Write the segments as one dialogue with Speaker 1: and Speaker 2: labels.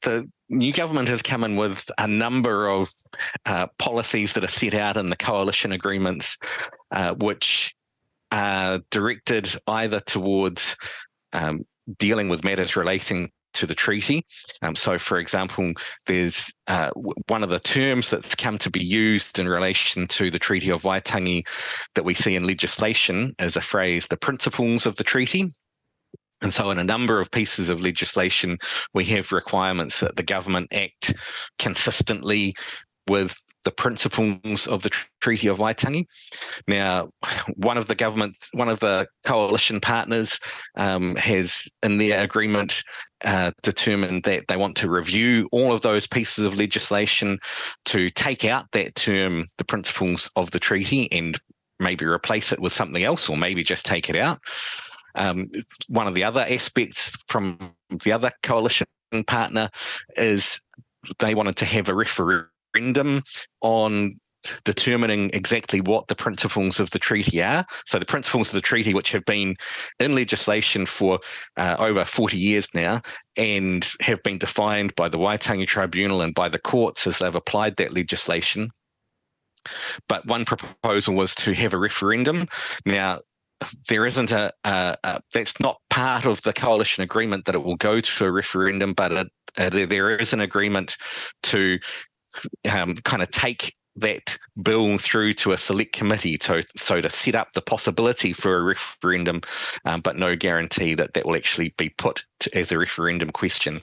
Speaker 1: the new government has come in with a number of policies that are set out in the coalition agreements, which are directed either towards dealing with matters relating to the treaty. So, for example, there's one of the terms that's come to be used in relation to the Treaty of Waitangi that we see in legislation as a phrase, the principles of the treaty. And so in a number of pieces of legislation, we have requirements that the government act consistently with the principles of the Treaty of Waitangi. Now, one of the coalition partners has, in their agreement, determined that they want to review all of those pieces of legislation to take out that term, the principles of the treaty, and maybe replace it with something else, or maybe just take it out. One of the other aspects from the other coalition partner is they wanted to have a referendum on determining exactly what the principles of the treaty are. So the principles of the treaty, which have been in legislation for over 40 years now and have been defined by the Waitangi Tribunal and by the courts as they've applied that legislation. But one proposal was to have a referendum. Now, there isn't that's not part of the coalition agreement that it will go to a referendum, but there is an agreement to kind of take that bill through to a select committee so to set up the possibility for a referendum, but no guarantee that will actually be put as a referendum question.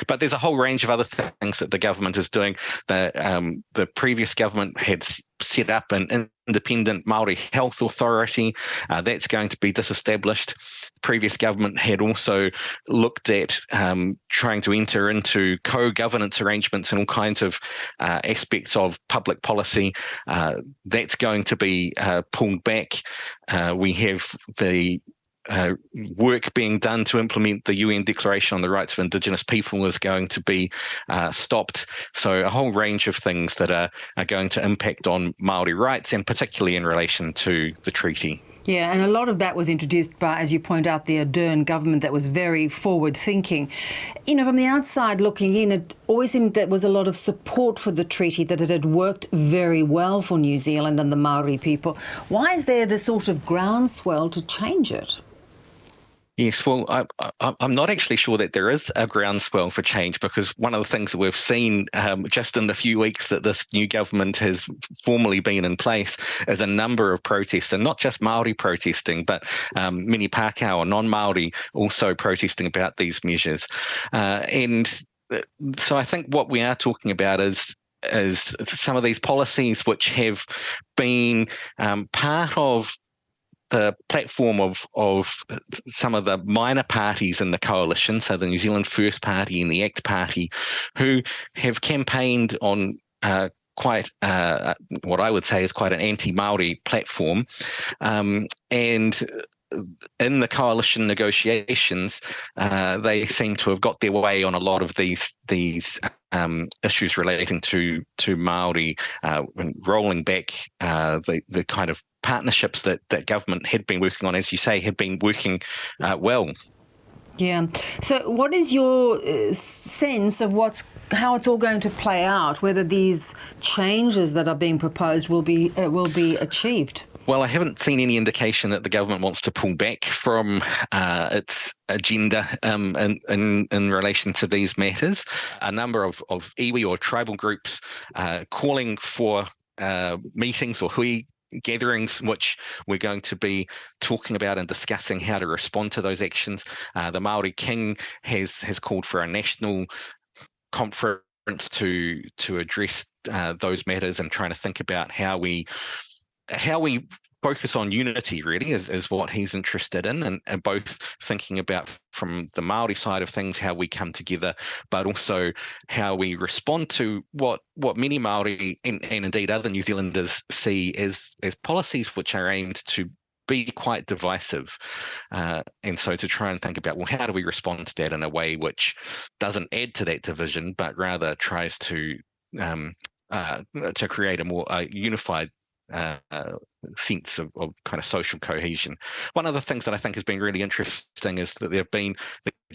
Speaker 1: But there's a whole range of other things that the government is doing. The previous government had set up an independent Māori health authority. That's going to be disestablished. The previous government had also looked at trying to enter into co-governance arrangements and all kinds of aspects of public policy. That's going to be pulled back. We have the work being done to implement the UN Declaration on the Rights of Indigenous People is going to be stopped. So a whole range of things that are going to impact on Māori rights, and particularly in relation to the treaty.
Speaker 2: Yeah, and a lot of that was introduced by, as you point out, the Ardern government that was very forward-thinking. You know, from the outside looking in, it always seemed there was a lot of support for the treaty, that it had worked very well for New Zealand and the Maori people. Why is there this sort of groundswell to change it?
Speaker 1: Yes, well, I'm not actually sure that there is a groundswell for change, because one of the things that we've seen just in the few weeks that this new government has formally been in place is a number of protests, and not just Māori protesting, but many Pākehā or non-Māori also protesting about these measures. And so I think what we are talking about is some of these policies which have been part of the platform of some of the minor parties in the coalition, so the New Zealand First Party and the ACT Party, who have campaigned on quite what I would say is quite an anti-Māori platform. And in the coalition negotiations, they seem to have got their way on a lot of these issues relating to Māori, rolling back the kind of partnerships that government had been working on, as you say, had been working well.
Speaker 2: Yeah. So what is your sense of how it's all going to play out, whether these changes that are being proposed will be achieved?
Speaker 1: Well, I haven't seen any indication that the government wants to pull back from its agenda in relation to these matters. A number of iwi or tribal groups calling for meetings or hui gatherings, which we're going to be talking about and discussing how to respond to those actions. The Māori King has called for a national conference to address those matters, and trying to think about how we focus on unity, really, is what he's interested in, and both thinking about from the Māori side of things how we come together, but also how we respond to what many Māori and indeed other New Zealanders see as policies which are aimed to be quite divisive. And so to try and think about, well, how do we respond to that in a way which doesn't add to that division, but rather tries to create a more unified sense of kind of social cohesion. One of the things that I think has been really interesting is that the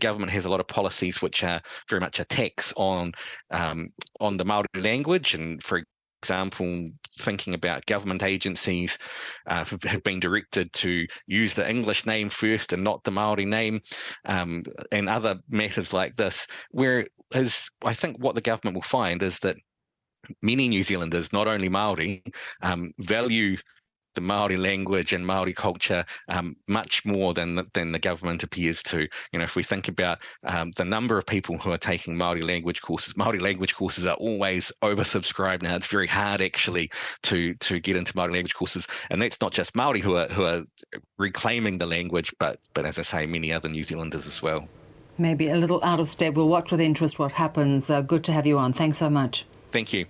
Speaker 1: government has a lot of policies which are very much attacks on the Māori language, and for example, thinking about government agencies have been directed to use the English name first and not the Māori name, and other matters like this, whereas I think what the government will find is that many New Zealanders, not only Māori, value the Māori language and Māori culture much more than the government appears to. If we think about the number of people who are taking Māori language courses are always oversubscribed now. It's very hard actually to get into Māori language courses, and that's not just Māori who are reclaiming the language, but as I say, many other New Zealanders as well.
Speaker 2: Maybe a little out of step. We'll watch with interest what happens. Good to have you on. Thanks so much.
Speaker 1: Thank you.